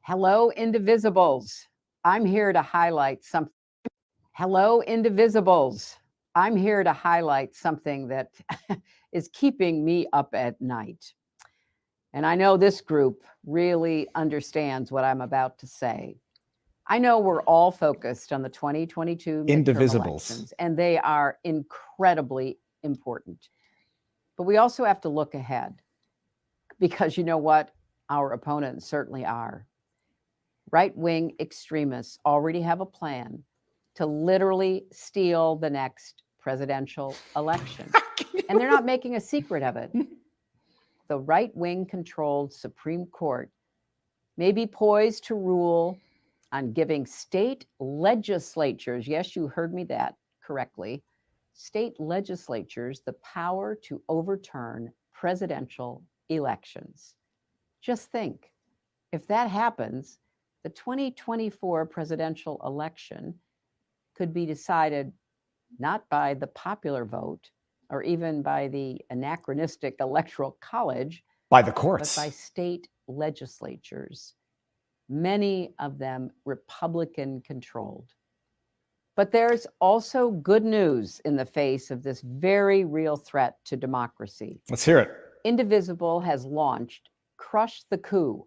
Hello, indivisibles. I'm here to highlight something. Hello, indivisibles. I'm here to highlight something that is keeping me up at night. And I know this group really understands what I'm about to say. I know we're all focused on the 2022 midterm elections, and they are incredibly important. But we also have to look ahead because you know what? Our opponents certainly are. Right-wing extremists already have a plan to literally steal the next presidential election. And they're not making a secret of it. The right-wing controlled Supreme Court may be poised to rule on giving state legislatures, yes, you heard me that correctly, state legislatures the power to overturn presidential elections. Just think, if that happens, the 2024 presidential election could be decided not by the popular vote or even by the anachronistic electoral college, by the courts, but by state legislatures, many of them Republican controlled. But there's also good news in the face of this very real threat to democracy. Let's hear it. Indivisible has launched Crush the Coup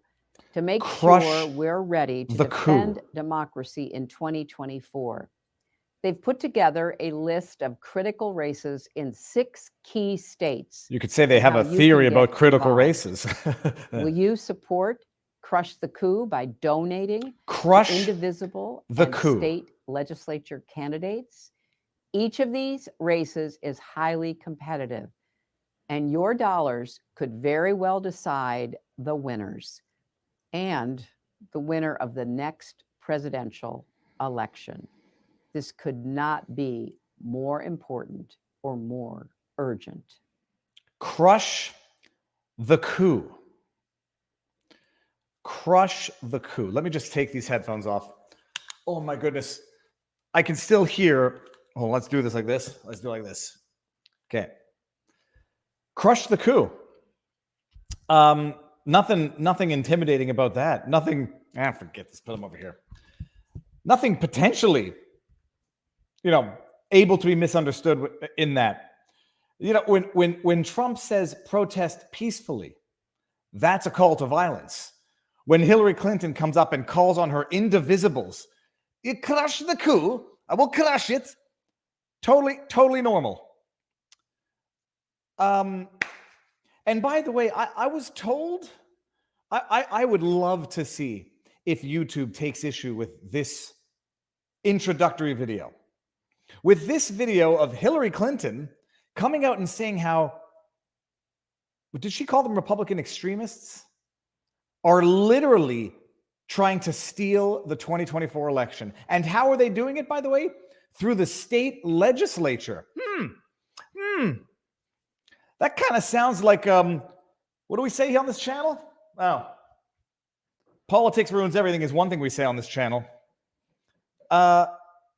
to make sure we're ready to defend democracy in 2024. They've put together a list of critical races in 6 key states. You could say they have a theory about critical races. Will you support Crush the Coup by donating to Indivisible and state legislature candidates? Each of these races is highly competitive, and your dollars could very well decide the winners and the winner of the next presidential election. This could not be more important or more urgent. Crush the coup. Crush the coup. Let me just take these headphones off. Oh my goodness. I can still hear. Oh, let's do this like this. Let's do it like this. Okay. Crush the coup. Nothing intimidating about that. Nothing. Forget this. Put them over here. Nothing potentially, able to be misunderstood in that. When Trump says protest peacefully, that's a call to violence. When Hillary Clinton comes up and calls on her indivisibles, you crush the coup. I will crush it. Totally normal. And by the way, I was told, I would love to see if YouTube takes issue with this introductory video. With this video of Hillary Clinton coming out and saying how, did she call them Republican extremists? Are literally trying to steal the 2024 election. And how are they doing it, by the way? Through the state legislature. That kind of sounds like, what do we say here on this channel? Oh, politics ruins everything is one thing we say on this channel.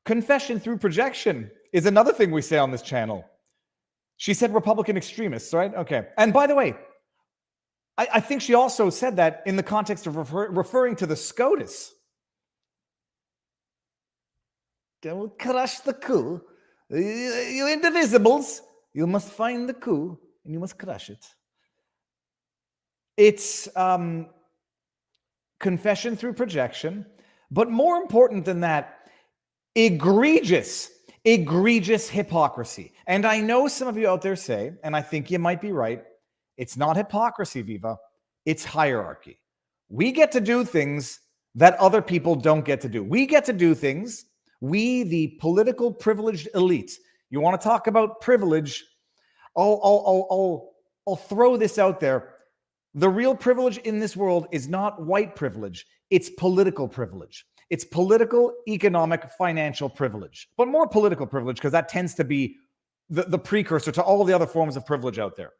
Confession through projection is another thing we say on this channel. She said Republican extremists, right? Okay. And by the way, I think she also said that in the context of referring to the SCOTUS. Don't crush the coup. You indivisibles, you must find the coup and you must crush it. It's confession through projection, but more important than that, egregious hypocrisy. And I know some of you out there say, and I think you might be right, it's not hypocrisy, Viva. It's hierarchy. We get to do things that other people don't get to do. We get to do things, we, the political privileged elite. You want to talk about privilege? I'll throw this out there. The real privilege in this world is not white privilege. It's political privilege. It's political, economic, financial privilege. But more political privilege, because that tends to be the precursor to all the other forms of privilege out there.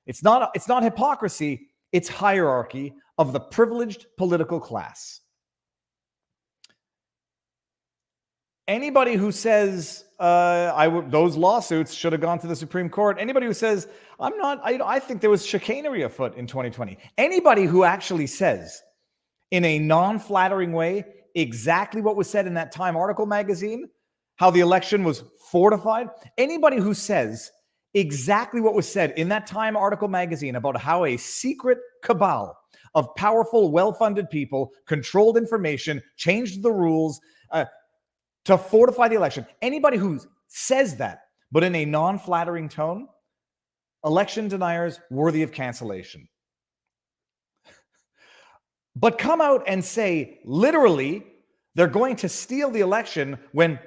It's not hypocrisy, it's hierarchy of the privileged political class. Anybody who says those lawsuits should have gone to the Supreme Court, anybody who says I think there was chicanery afoot in 2020, anybody who actually says in a non-flattering way exactly what was said in that Time article magazine, how the election was fortified. Anybody who says exactly what was said in that Time article magazine about how a secret cabal of powerful, well-funded people controlled information, changed the rules to fortify the election. Anybody who says that, but in a non-flattering tone, election deniers worthy of cancellation. But come out and say, literally, they're going to steal the election when,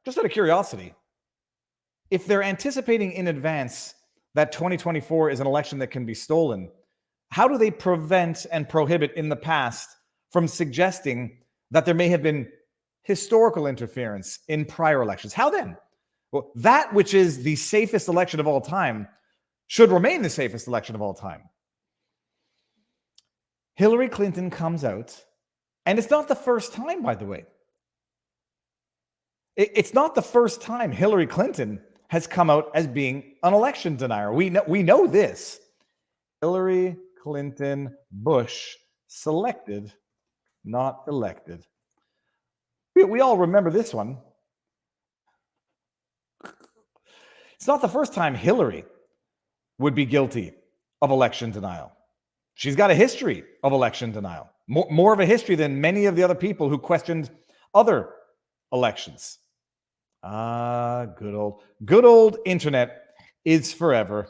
just out of curiosity, if they're anticipating in advance that 2024 is an election that can be stolen, how do they prevent and prohibit in the past from suggesting that there may have been historical interference in prior elections? How then? Well, that which is the safest election of all time should remain the safest election of all time. Hillary Clinton comes out, and it's not the first time, by the way. It's not the first time Hillary Clinton has come out as being an election denier. We know this. Hillary Clinton, Bush, selected, not elected. We all remember this one. It's not the first time Hillary would be guilty of election denial. She's got a history of election denial, more of a history than many of the other people who questioned other elections. Good old internet is forever.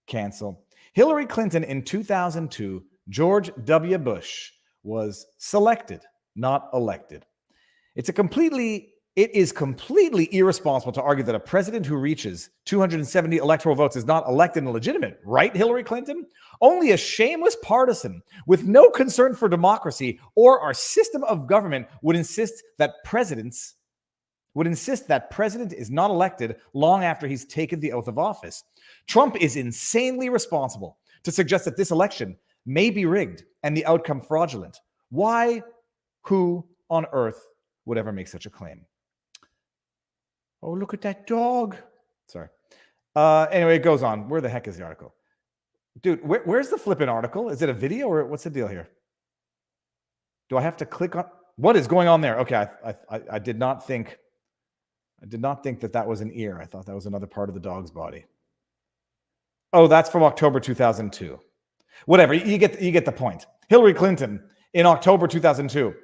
Cancel. Hillary Clinton in 2002, George W. Bush was selected, not elected. It is completely irresponsible to argue that a president who reaches 270 electoral votes is not elected and legitimate, right, Hillary Clinton? Only a shameless partisan with no concern for democracy or our system of government would insist that president is not elected long after he's taken the oath of office. Trump is insanely responsible to suggest that this election may be rigged and the outcome fraudulent. Why? Who on earth would ever make such a claim? Oh, look at that dog. Sorry. Anyway, it goes on. Where the heck is the article? Dude, where's the flipping article? Is it a video or what's the deal here? Do I have to click on? What is going on there? Okay, I did not think that was an ear. I thought that was another part of the dog's body. Oh, that's from October 2002. Whatever, you get the point. Hillary Clinton in October 2002.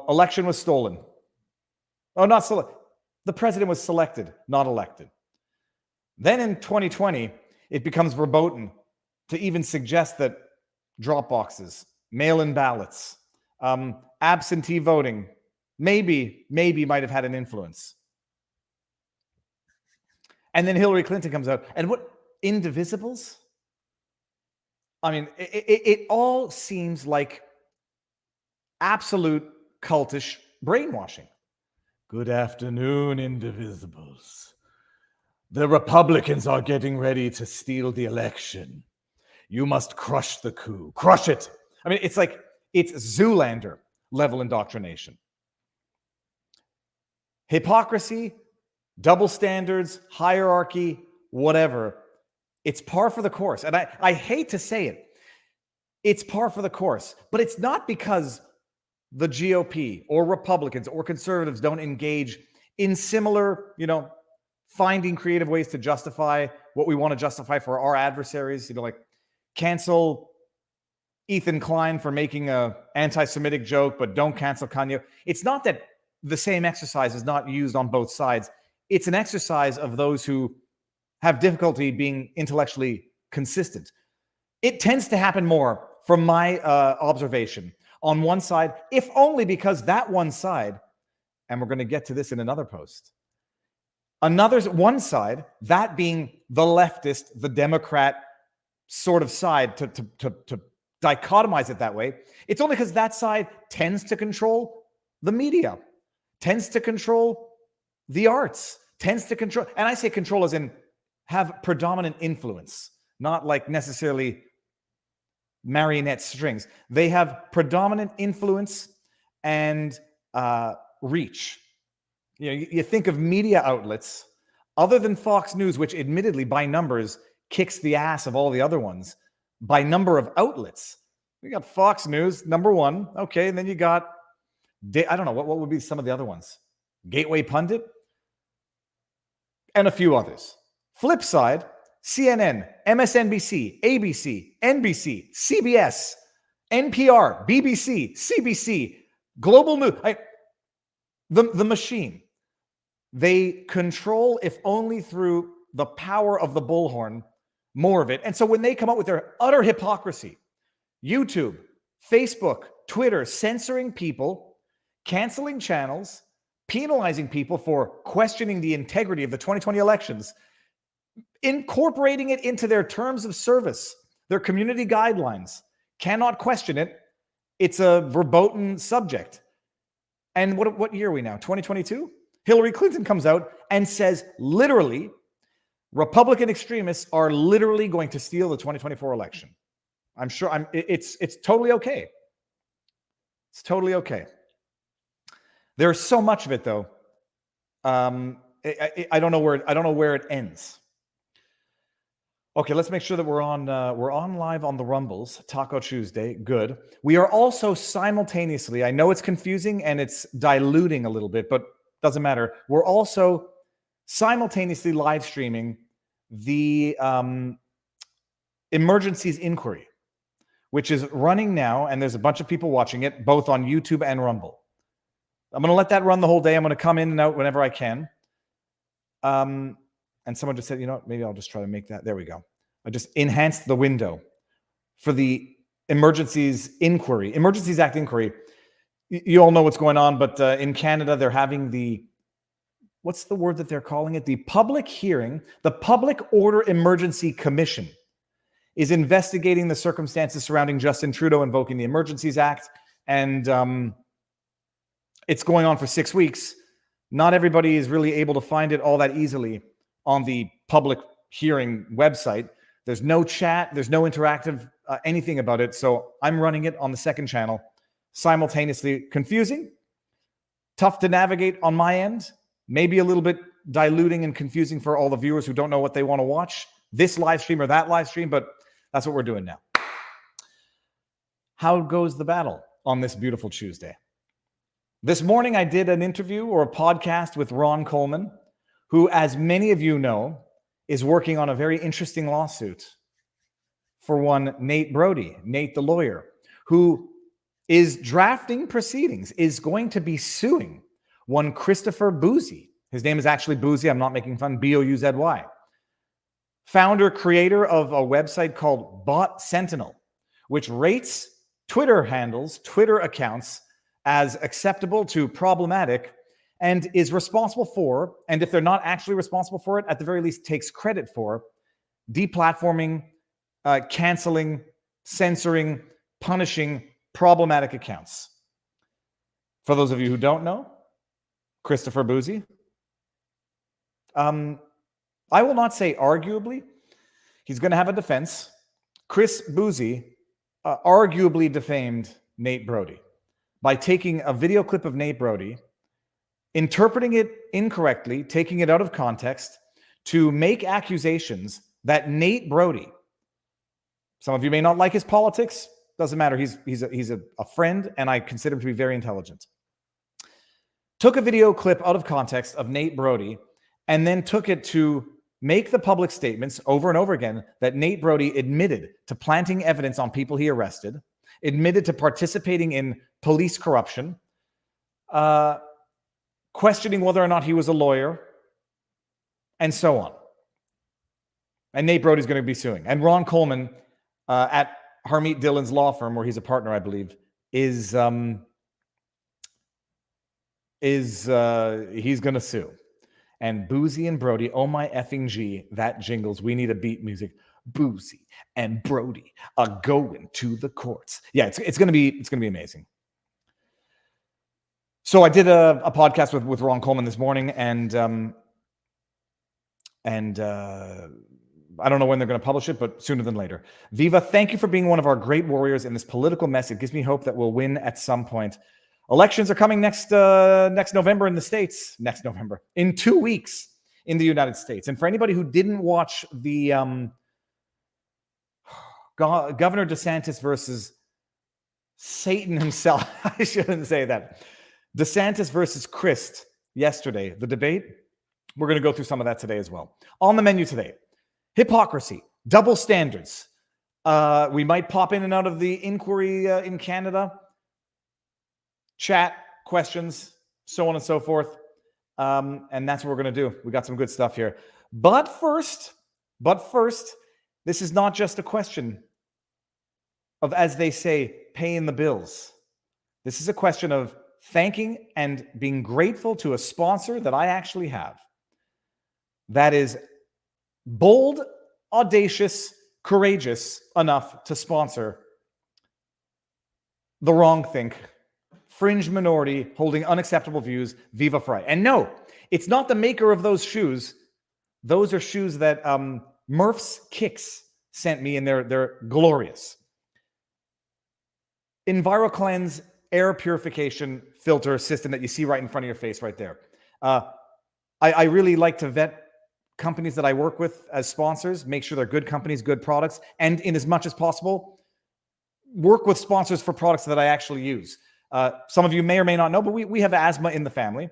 Election was stolen. Oh, not selected. The president was selected, not elected. Then in 2020, it becomes verboten to even suggest that drop boxes, mail-in ballots, absentee voting, maybe might have had an influence. And then Hillary Clinton comes out. And what? Indivisibles? I mean, it all seems like absolute cultish brainwashing. Good afternoon, indivisibles. The Republicans are getting ready to steal the election. You must crush the coup. Crush it. I mean, it's Zoolander level indoctrination. Hypocrisy, double standards, hierarchy, whatever. It's par for the course. And I hate to say it. It's par for the course. But it's not because the GOP or Republicans or conservatives don't engage in similar, finding creative ways to justify what we want to justify for our adversaries, like cancel Ethan Klein for making a anti-Semitic joke, but don't cancel Kanye. It's not that the same exercise is not used on both sides. It's an exercise of those who have difficulty being intellectually consistent. It tends to happen more, from my observation, on one side, if only because that one side, and we're going to get to this in another post, one side, that being the leftist, the Democrat sort of side, to dichotomize it that way, it's only because that side tends to control the media, tends to control the arts, tends to control, and I say control as in have predominant influence, not like necessarily marionette strings. They have predominant influence and reach. You think of media outlets other than Fox News, which admittedly by numbers kicks the ass of all the other ones, by number of outlets. You got Fox News, number one. Okay, and then you got, I don't know, what would be some of the other ones? Gateway Pundit, and a few others. Flip side, CNN, MSNBC, ABC, NBC, CBS, NPR, BBC, CBC, Global News. The machine. They control, if only through the power of the bullhorn, more of it. And so when they come up with their utter hypocrisy, YouTube, Facebook, Twitter, censoring people, canceling channels, penalizing people for questioning the integrity of the 2020 elections, incorporating it into their terms of service, their community guidelines, cannot question it. It's a verboten subject. And what year are we now? 2022? Hillary Clinton comes out and says, literally, Republican extremists are literally going to steal the 2024 election. I'm sure it's totally okay. It's totally okay. There's so much of it, though. I don't know where it ends. Okay, let's make sure that we're on live on the Rumbles. Taco Tuesday, good. We are also simultaneously, I know it's confusing and it's diluting a little bit, but doesn't matter. We're also simultaneously live streaming the emergencies inquiry, which is running now, and there's a bunch of people watching it, both on YouTube and Rumble. I'm going to let that run the whole day. I'm going to come in and out whenever I can. And someone just said, you know what, maybe I'll just try to make that. There we go. I just enhanced the window for the Emergencies Act inquiry. You all know what's going on, but in Canada, they're having what's the word that they're calling it? The public hearing. The Public Order Emergency Commission is investigating the circumstances surrounding Justin Trudeau invoking the Emergencies Act. And it's going on for 6 weeks. Not everybody is really able to find it all that easily on the public hearing website. There's no chat. There's no interactive anything about it. So I'm running it on the second channel simultaneously. Confusing, tough to navigate on my end, maybe a little bit diluting and confusing for all the viewers who don't know what they want to watch, this live stream or that live stream, but that's what we're doing now. How goes the battle on this beautiful Tuesday? This morning, I did an interview or a podcast with Ron Coleman, who, as many of you know, is working on a very interesting lawsuit for one Nate Brody, Nate the lawyer, who is drafting proceedings, is going to be suing one Christopher Bouzy. His name is actually Bouzy. I'm not making fun. Bouzy. Founder, creator of a website called Bot Sentinel, which rates Twitter handles, Twitter accounts as acceptable to problematic, and is responsible for, and if they're not actually responsible for it, at the very least takes credit for, deplatforming, canceling, censoring, punishing problematic accounts. For those of you who don't know, Christopher Bouzy, I will not say arguably, he's going to have a defense. Chris Bouzy arguably defamed Nate Brody by taking a video clip of Nate Brody, interpreting it incorrectly, taking it out of context to make accusations that Nate Brody, some of you may not like his politics, doesn't matter, he's a friend, and I consider him to be very intelligent, took a video clip out of context of Nate Brody and then took it to make the public statements over and over again that Nate Brody admitted to planting evidence on people he arrested, admitted to participating in police corruption, questioning whether or not he was a lawyer, and so on. And Nate Brody's going to be suing. And Ron Coleman at Harmeet Dillon's law firm, where he's a partner, I believe, he's going to sue. And Bouzy and Brody, oh my effing G, that jingles. We need a beat music. Bouzy and Brody are going to the courts. Yeah, it's going to be amazing. So I did a podcast with Ron Coleman this morning, and I don't know when they're going to publish it, but sooner than later. Viva, thank you for being one of our great warriors in this political mess. It gives me hope that we'll win at some point. Elections are coming next November in the States. Next November. In 2 weeks in the United States. And for anybody who didn't watch the Governor DeSantis versus Satan himself. I shouldn't say that. DeSantis versus Christ yesterday, the debate. We're going to go through some of that today as well. On the menu today, hypocrisy, double standards. We might pop in and out of the inquiry in Canada, chat, questions, so on and so forth. And that's what we're going to do. We got some good stuff here. But first, this is not just a question of, as they say, paying the bills. This is a question of thanking and being grateful to a sponsor that I actually have. That is bold, audacious, courageous enough to sponsor the wrong think, fringe minority holding unacceptable views, Viva Frei. And no, it's not the maker of those shoes. Those are shoes that Murph's Kicks sent me, and they're glorious. EnviroCleanse air purification filter system that you see right in front of your face right there. I really like to vet companies that I work with as sponsors, make sure they're good companies, good products, and in as much as possible, work with sponsors for products that I actually use. Some of you may or may not know, but we have asthma in the family.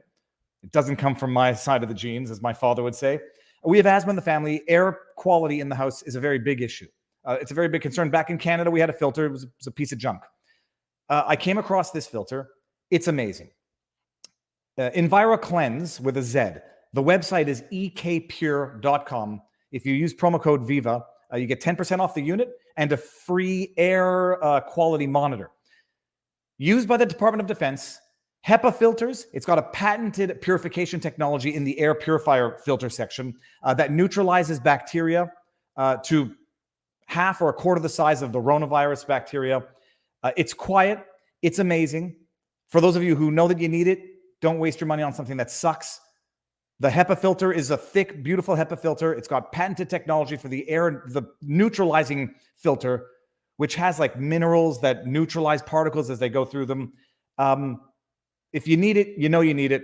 It doesn't come from my side of the genes, as my father would say. We have asthma in the family. Air quality in the house is a very big issue. It's a very big concern. Back in Canada, we had a filter. It was a piece of junk. I came across this filter. It's amazing. EnviroCleanse with a Z. The website is ekpure.com. If you use promo code VIVA, you get 10% off the unit and a free air quality monitor. Used by the Department of Defense, HEPA filters. It's got a patented purification technology in the air purifier filter section that neutralizes bacteria to half or a quarter the size of the coronavirus bacteria. It's quiet. It's amazing. For those of you who know that you need it, don't waste your money on something that sucks. The HEPA filter is a thick, beautiful HEPA filter. It's got patented technology for the air, the neutralizing filter, which has like minerals that neutralize particles as they go through them. If you need it, you know you need it.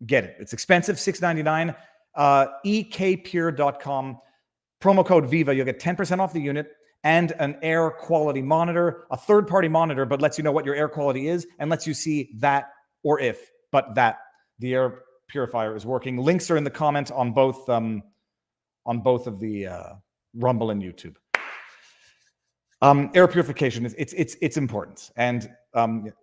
Get it. It's expensive, $6.99. ekpure.com. Promo code VIVA. You'll get 10% off the unit and an air quality monitor, a third-party monitor, but lets you know what your air quality is and lets you see that or if, but that the air purifier is working. Links are in the comments on both of the Rumble and YouTube. Air purification it's important, and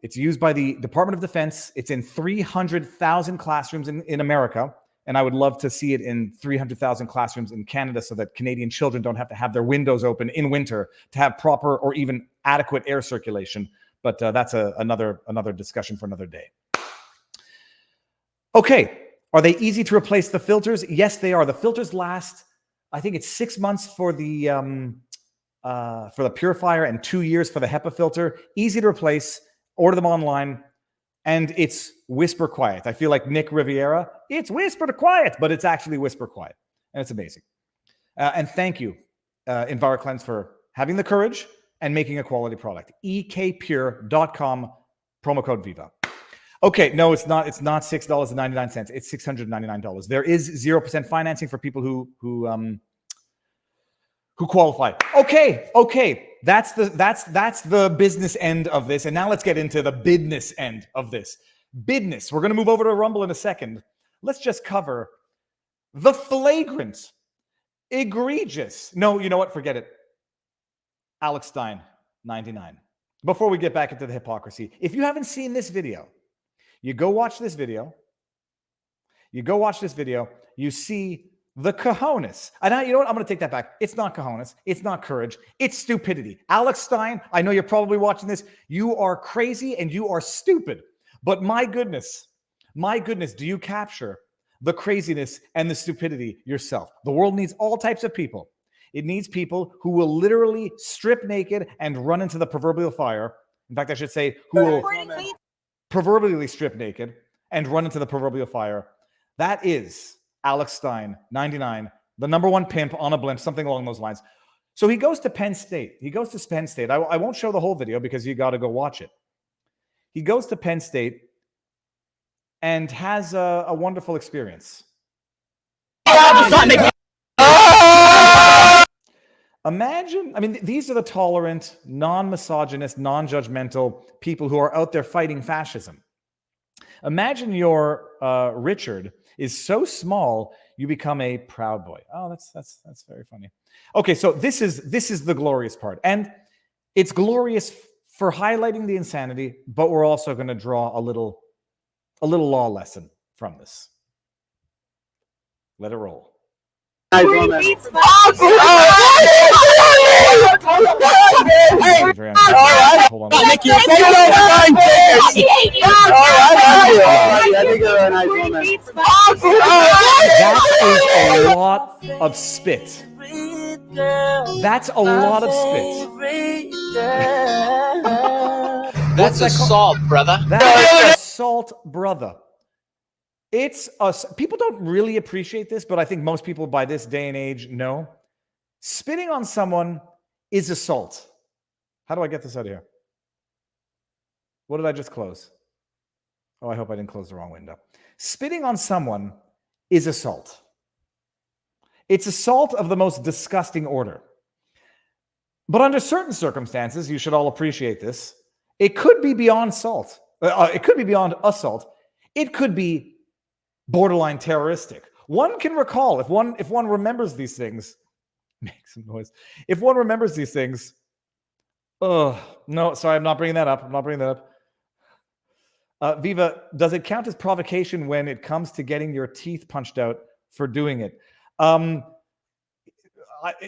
it's used by the Department of Defense. It's in 300,000 classrooms in America, and I would love to see it in 300,000 classrooms in Canada, so that Canadian children don't have to have their windows open in winter to have proper or even adequate air circulation. But that's another discussion for another day. Okay, are they easy to replace, the filters? Yes, they are. The filters last, I think it's 6 months for the purifier and 2 years for the HEPA filter. Easy to replace. Order them online, and it's whisper quiet. I feel like Nick Riviera. It's whisper quiet, but it's actually whisper quiet, and it's amazing. And thank you, EnviroCleanse, for having the courage and making a quality product. ekpure.com, promo code VIVA. Okay, no, it's not. It's not $6.99. It's $699. There is 0% financing for people who qualify. Okay. That's the business end of this. And now let's get into the business end of this. Business. We're going to move over to Rumble in a second. Let's just cover the flagrant, egregious. No, you know what? Forget it. Alex Stein, 99. Before we get back into the hypocrisy, if you haven't seen this video, you go watch this video. You see the cojones. And you know what? I'm going to take that back. It's not cojones. It's not courage. It's stupidity. Alex Stein, I know you're probably watching this. You are crazy and you are stupid. But my goodness, do you capture the craziness and the stupidity yourself? The world needs all types of people. It needs people who will literally strip naked and run into the proverbial fire. In fact, I should say, who will proverbially strip naked and run into the proverbial fire. That is Alex Stein, 99, the number one pimp on a blimp, something along those lines. So he goes to Penn State. I won't show the whole video because you got to go watch it. He goes to Penn State and has a wonderful experience. Imagine, I mean, these are the tolerant, non-misogynist, non-judgmental people who are out there fighting fascism. Imagine your Richard is so small you become a Proud Boy. Oh, that's very funny. Okay, so this is the glorious part, and it's glorious for highlighting the insanity, but we're also going to draw a little law lesson from this. Let it roll. Hold on. That is a lot of spit. That's a lot of spit. That's assault, brother. That's assault, brother. It's us. People don't really appreciate this, but I think most people by this day and age know. Spitting on someone is assault. How do I get this out of here? What did I just close? Oh, I hope I didn't close the wrong window. Spitting on someone is assault. It's assault of the most disgusting order. But under certain circumstances, you should all appreciate this. It could be beyond assault. It could be beyond assault. It could be borderline terroristic. One can recall, if one remembers these things, make some noise. If one remembers these things, no, sorry, I'm not bringing that up. Viva, does it count as provocation when it comes to getting your teeth punched out for doing it?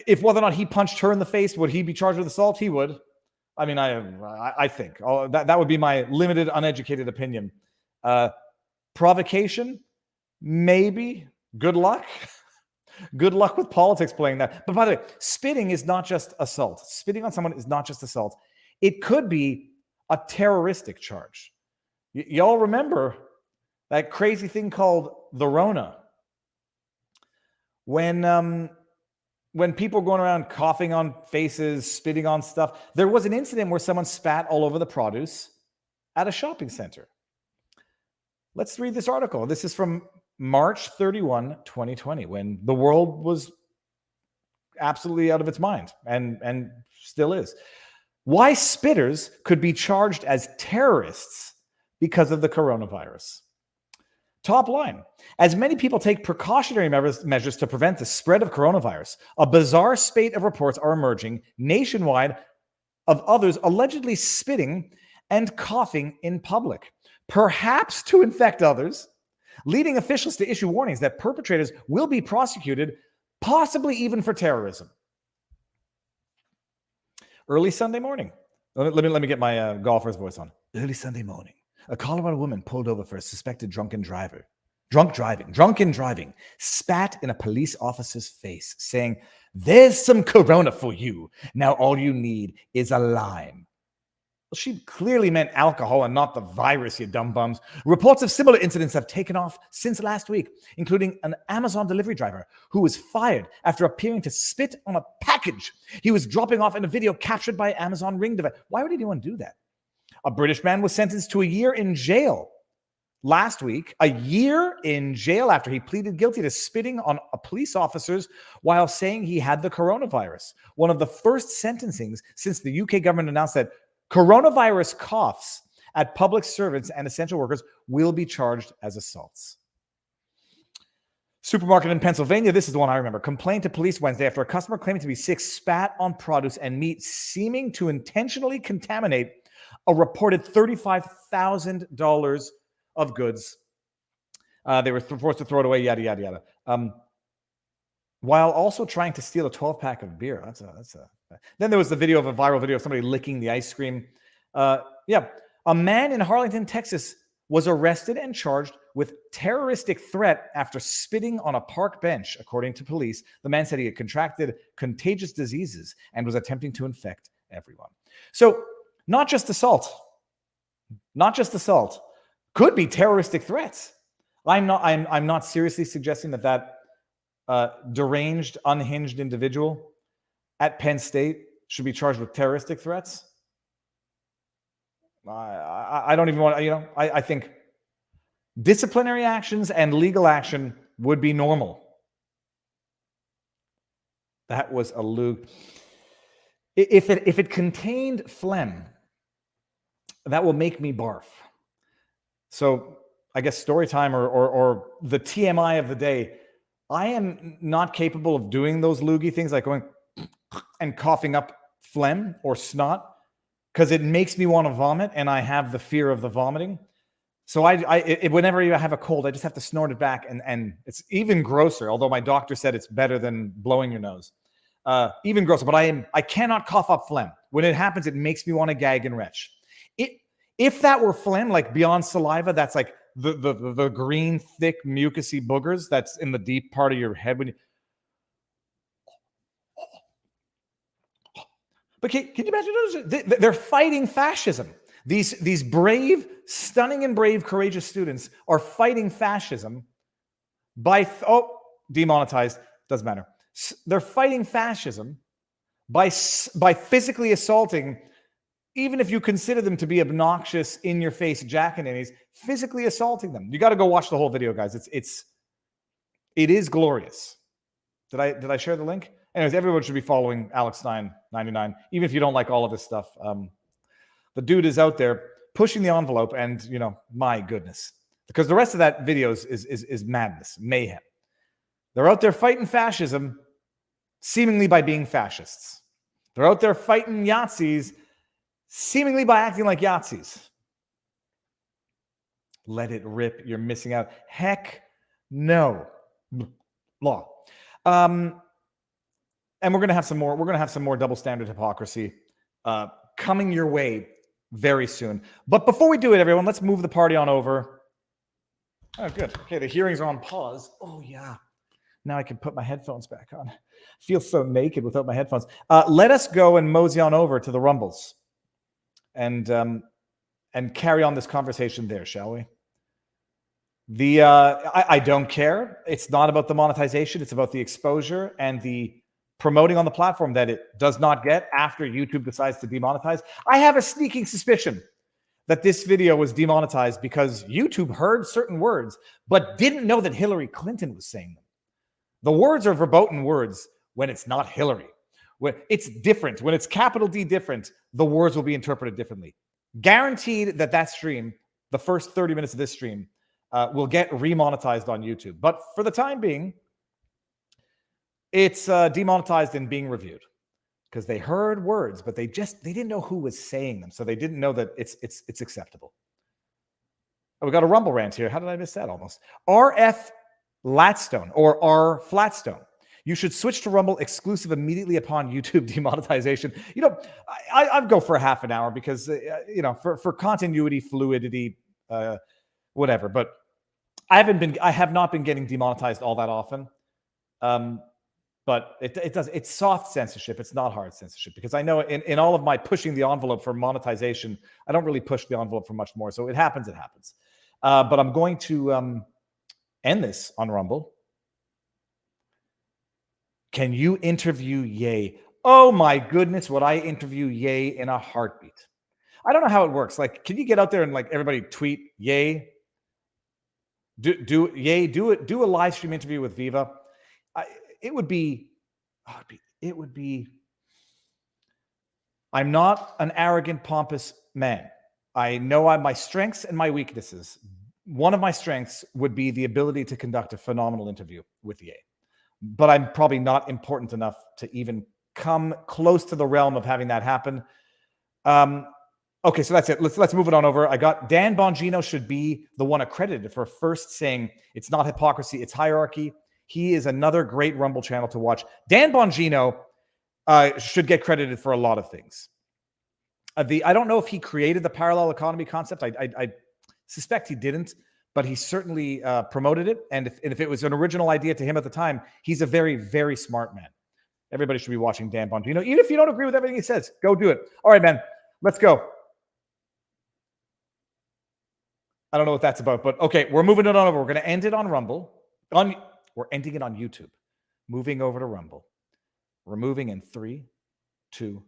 If whether or not he punched her in the face, would he be charged with assault? He would. I mean, I think that would be my limited, uneducated opinion. Provocation, maybe. Good luck. Good luck with politics playing that. But by the way, spitting is not just assault. Spitting on someone is not just assault. It could be a terroristic charge. Y'all remember that crazy thing called the Rona? When people going around coughing on faces, spitting on stuff, there was an incident where someone spat all over the produce at a shopping center. Let's read this article. This is from March 31, 2020, when the world was absolutely out of its mind and still is. Why spitters could be charged as terrorists because of the coronavirus. Top line. As many people take precautionary measures to prevent the spread of coronavirus, a bizarre spate of reports are emerging nationwide of others allegedly spitting and coughing in public, perhaps to infect others, leading officials to issue warnings that perpetrators will be prosecuted, possibly even for terrorism. Early Sunday morning. Let me get my golfer's voice on. Early Sunday morning. A Colorado woman pulled over for a suspected drunken driving, spat in a police officer's face, saying, "There's some corona for you. Now all you need is a lime." Well, she clearly meant alcohol and not the virus, you dumb bums. Reports of similar incidents have taken off since last week, including an Amazon delivery driver who was fired after appearing to spit on a package he was dropping off in a video captured by Amazon Ring device. Why would anyone do that? A British man was sentenced to a year in jail last week, a year in jail after he pleaded guilty to spitting on police officers while saying he had the coronavirus. One of the first sentencings since the UK government announced that coronavirus coughs at public servants and essential workers will be charged as assaults. Supermarket in Pennsylvania, this is the one I remember, complained to police Wednesday after a customer claiming to be sick spat on produce and meat, seeming to intentionally contaminate a reported $35,000 of goods. They were forced to throw it away, yada, yada, yada. While also trying to steal a 12-pack of beer. Then there was the video of a viral video of somebody licking the ice cream. A man in Harlingen, Texas was arrested and charged with terroristic threat after spitting on a park bench, according to police. The man said he had contracted contagious diseases and was attempting to infect everyone. So not just assault, could be terroristic threats. I'm not seriously suggesting that deranged, unhinged individual at Penn State should be charged with terroristic threats. I don't even want to, I think disciplinary actions and legal action would be normal. That was a Luke. If it contained phlegm, that will make me barf. So I guess story time or the TMI of the day. I am not capable of doing those loogie things like going and coughing up phlegm or snot because it makes me want to vomit, and I have the fear of the vomiting. So whenever you have a cold, I just have to snort it back, and it's even grosser. Although my doctor said it's better than blowing your nose, even grosser. But I cannot cough up phlegm. When it happens, it makes me want to gag and retch. If that were phlegm, like beyond saliva, that's like the green, thick, mucousy boogers that's in the deep part of your head when you. But can you imagine? They're fighting fascism. These brave, stunning and brave, courageous students are fighting fascism by demonetized, doesn't matter. They're fighting fascism by physically assaulting, even if you consider them to be obnoxious, in your face jack-o'-nannies, physically assaulting them. You got to go watch the whole video, guys. It is glorious. Did I share the link? Anyways, everyone should be following Alex Stein 99, even if you don't like all of this stuff. The dude is out there pushing the envelope, and my goodness, because the rest of that video is madness, mayhem. They're out there fighting fascism, seemingly by being fascists. They're out there fighting Yahtzees, seemingly by acting like Yahtzees. Let it rip. You're missing out. Heck no. Law. And we're going to have some more. We're going to have some more double standard hypocrisy coming your way very soon. But before we do it, everyone, let's move the party on over. Oh, good. Okay, the hearings are on pause. Oh, yeah. Now I can put my headphones back on. Feel so naked without my headphones. Let us go and mosey on over to the Rumbles and carry on this conversation there, shall we? I don't care. It's not about the monetization. It's about the exposure and the promoting on the platform that it does not get after YouTube decides to demonetize. I have a sneaking suspicion that this video was demonetized because YouTube heard certain words, but didn't know that Hillary Clinton was saying them. The words are verboten words when it's not Hillary. When it's different, when it's capital D different, the words will be interpreted differently. Guaranteed that stream, the first 30 minutes of this stream, will get remonetized on YouTube. But for the time being, it's demonetized and being reviewed because they heard words, but they didn't know who was saying them, so they didn't know that it's acceptable. Oh, we got a Rumble rant here. How did I miss that almost? RF Latstone or R Flatstone. You should switch to Rumble exclusive immediately upon YouTube demonetization. I'd go for a half an hour because for continuity, fluidity, whatever. But I have not been getting demonetized all that often. But it's soft censorship. It's not hard censorship because I know in all of my pushing the envelope for monetization, I don't really push the envelope for much more. So it happens. But I'm going to end this on Rumble. Can you interview Ye? Oh my goodness, would I interview Ye in a heartbeat? I don't know how it works. Like, can you get out there and like everybody tweet Ye? Do a live stream interview with Viva. It would be. I'm not an arrogant, pompous man. I know my strengths and my weaknesses. One of my strengths would be the ability to conduct a phenomenal interview with Ye. But I'm probably not important enough to even come close to the realm of having that happen. Okay, so that's it. Let's move it on over. I got Dan Bongino should be the one accredited for first saying it's not hypocrisy, it's hierarchy. He is another great Rumble channel to watch. Dan Bongino should get credited for a lot of things. I don't know if he created the parallel economy concept. I suspect he didn't, but he certainly promoted it. And if it was an original idea to him at the time, he's a very, very smart man. Everybody should be watching Dan Bongino. Even if you don't agree with everything he says, go do it. All right, man, let's go. I don't know what that's about, but okay, we're moving it on over. We're going to end it on Rumble. We're ending it on YouTube. Moving over to Rumble. We're moving in 3, 2,